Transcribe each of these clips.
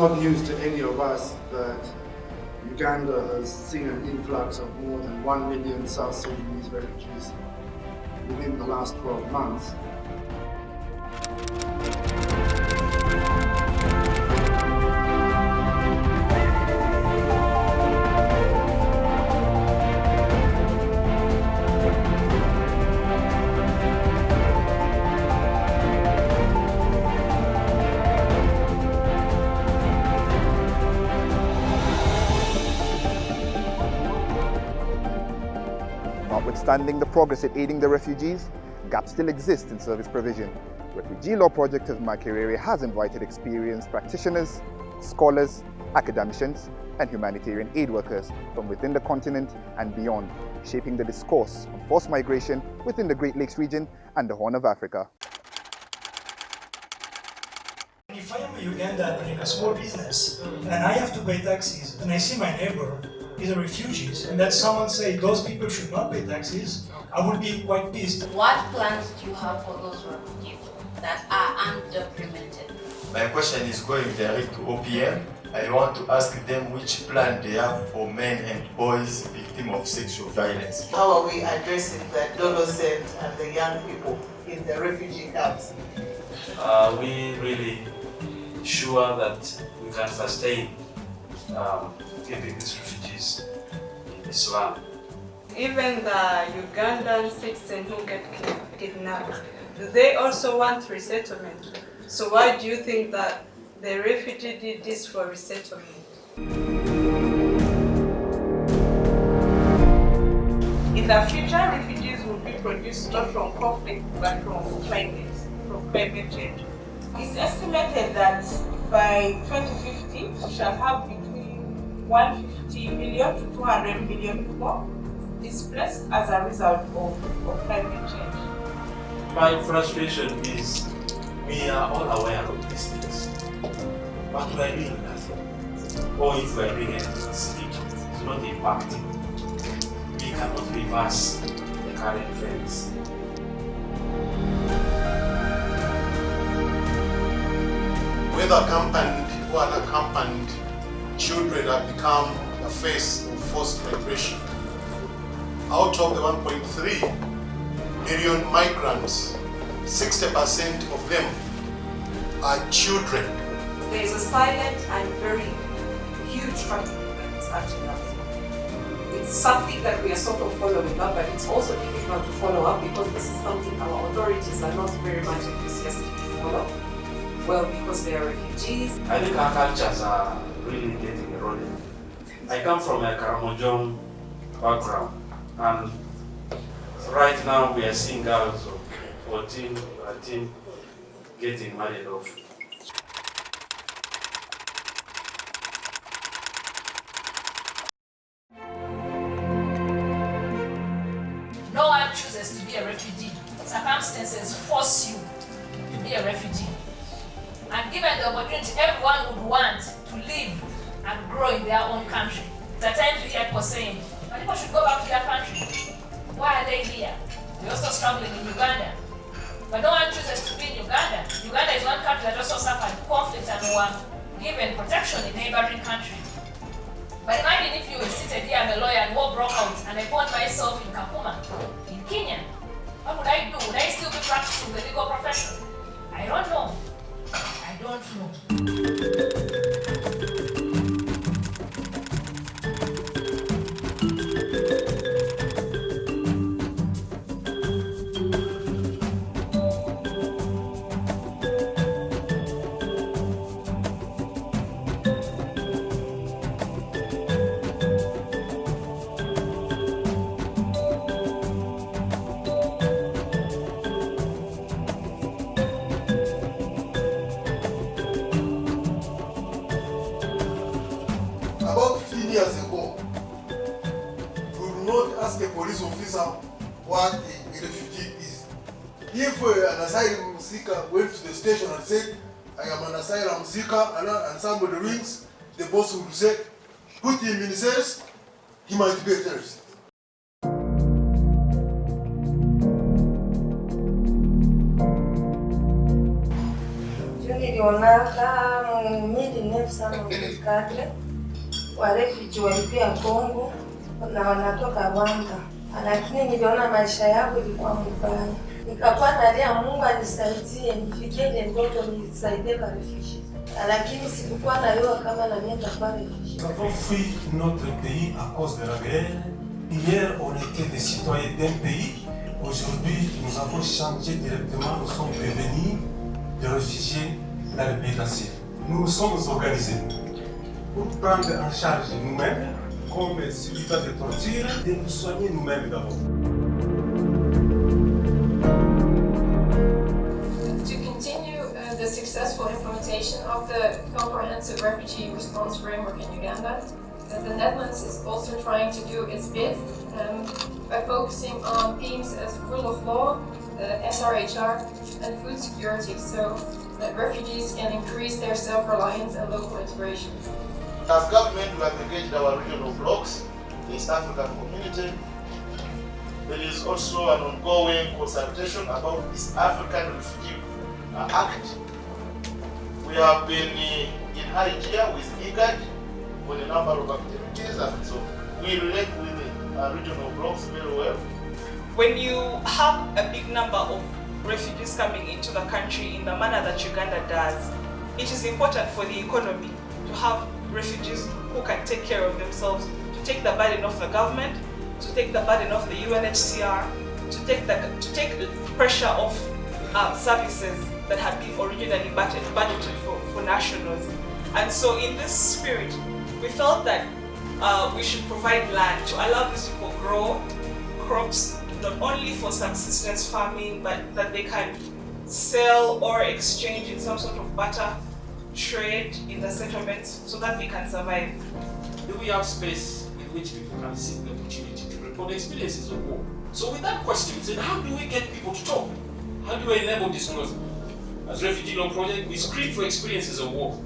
not news to any of us that Uganda has seen an influx of more than 1 million South Sudanese refugees within the last 12 months. Notwithstanding the progress in aiding the refugees, gaps still exist in service provision. Refugee Law Project of Makerere has invited experienced practitioners, scholars, academicians, and humanitarian aid workers from within the continent and beyond, shaping the discourse on forced migration within the Great Lakes region and the Horn of Africa. If I am a Ugandan in a small business and I have to pay taxes and I see my neighbor is a refugee and that someone say those people should not pay taxes, I would be quite pissed. What plans do you have for those refugees that are undocumented? My question is going direct to OPM. I want to ask them which plan they have for men and boys victims of sexual violence. How are we addressing the adolescents and the young people in the refugee camps? We really sure that we can sustain keeping these refugees in this land. Even the Ugandan citizens who get kidnapped, they also want resettlement. So why do you think that the refugee did this for resettlement? In the future, refugees will be produced not from conflict but from climate change. It's estimated that by 2050 we shall have between 150 million to 200 million people displaced as a result of climate change. My frustration is we are all aware of these things, but we are doing nothing. Or if we are doing anything, it's not impacting. We cannot reverse the current trends. Whether accompanied or unaccompanied, children have become the face of forced migration. Out of the 1.3 million migrants, 60% of them are children. There is a silent and very huge trafficking that is actually happening. It's something that we are sort of following up, but it's also difficult to follow up because this is something our authorities are not very much enthusiastic to follow. Well, because they are refugees. I think our cultures are really getting eroded. I come from a Karamojong background, and right now we are seeing girls of 14, 13 getting married off. No one chooses to be a refugee. Circumstances force you to be a refugee. And given the opportunity, everyone would want to live and grow in their own country. At times we hear people saying, but people should go back to their country. Why are they here? We're also struggling in Uganda. But no one chooses to be in Uganda. Uganda is one country that also suffered conflict and were given protection in neighboring countries. But imagine if you were seated here, I'm a lawyer, and war broke out, and I found myself in Kampala, in Kenya. What would I do? Would I still be practicing the legal profession? I don't know. I don't know. About 15 years ago, we would not ask a police officer what a refugee is. If an asylum seeker went to the station and said, I am an asylum seeker, and somebody rings, the boss would say, put him in cells, he might be a terrorist. During nilionaka mu 1994 wa refugee walikuja Kongo na wanatoka Rwanda, lakini niliona maisha yao ilikuwa mbaya. Nikakuwa nalia Mungu anisaidie nifikie ile ndoto nisaidie kwa refugee. Lakini sikukuwa najua kama na mimi nitakuwa refugee. Nous avons fui notre pays à cause de la guerre. Hier, on était des citoyens d'un pays. Aujourd'hui, nous avons changé directement. Nous sommes devenus des réfugiés dans le pays d'Asie. Nous nous sommes organisés pour prendre en charge nous-mêmes, comme subissants de torture, et nous soigner nous-mêmes d'abord. To continue the successful implementation of the comprehensive refugee response framework in Uganda, the Netherlands is also trying to do its bit by focusing on themes as rule of law, SRHR, and food security, so that refugees can increase their self-reliance and local integration. As government, we have engaged our regional blocs, the East African community. There is also an ongoing consultation about this African Refugee Act. We have been in high gear with IGAD on a number of activities, and so we relate with the regional blocs very well. When you have a big number of refugees coming into the country in the manner that Uganda does, it is important for the economy to have refugees who can take care of themselves, to take the burden off the government, to take the burden off the UNHCR, to take the pressure off services that have been originally budgeted for nationals. And so in this spirit, we felt that we should provide land to allow these people grow crops, not only for subsistence farming, but that they can sell or exchange in some sort of barter trade in the settlements so that they can survive. Do we have space in which people can seek the opportunity to report the experiences of war? So with that question, then how do we get people to talk? How do we enable disclosure? As Refugee Law Project, we screen for experiences of war.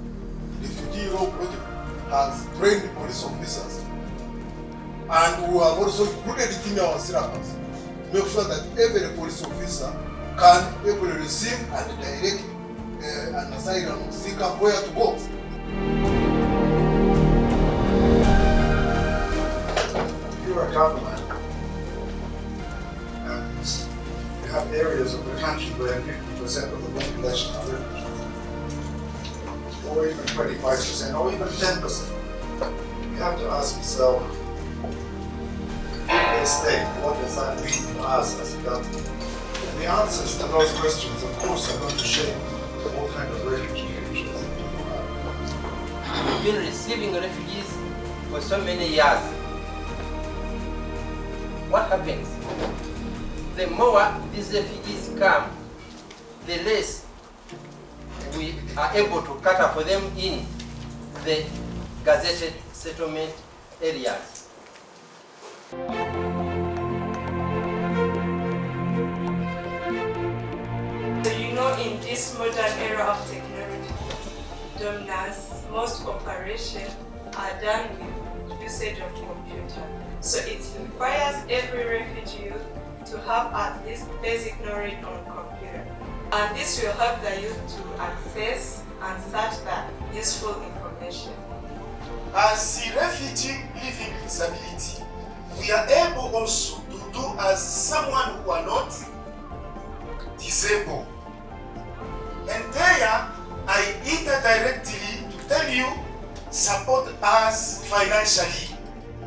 The Refugee Law Project has trained police officers, and we have also included it in our syllabus. Make sure that every police officer can able to receive and direct an asylum seeker where to go. If you're a government and you have areas of the country where 50% of the population are refugees, or even 25%, or even 10%, you have to ask yourself, in this state, what does that mean for us as a government? And the answers to those questions, of course, are going to shape what kind of refugee futures that people have. We've been receiving refugees for so many years. What happens? The more these refugees come, the less we are able to cater for them in the gazetted settlement areas. So you know, in this modern era of technology, dominance, most operations are done with usage of computer. So it requires every refugee to have at least basic knowledge on computer. And this will help the youth to access and search the useful information. As a refugee living with disability, we are able also to do as someone who are not disabled. And there, I indirectly to tell you, support us financially.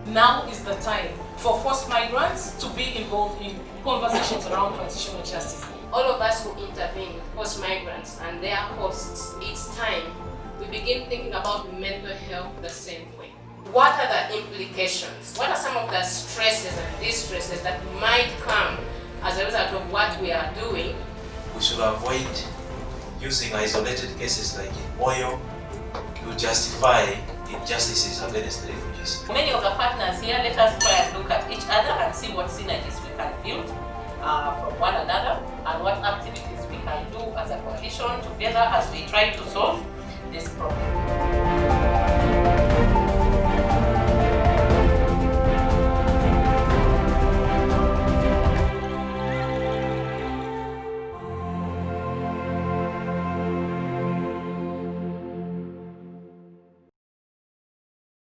Now is the time for forced migrants to be involved in conversations around transitional justice. All of us who intervene with forced migrants and their hosts, it's time we begin thinking about mental health the same way. What are the implications? What are some of the stresses and distresses that might come as a result of what we are doing? We should avoid using isolated cases like in oil to justify injustices against the refugees. Many of the partners here, let us try and look at each other and see what synergies we can build from one another and what activities we can do as a coalition together as we try to solve this problem.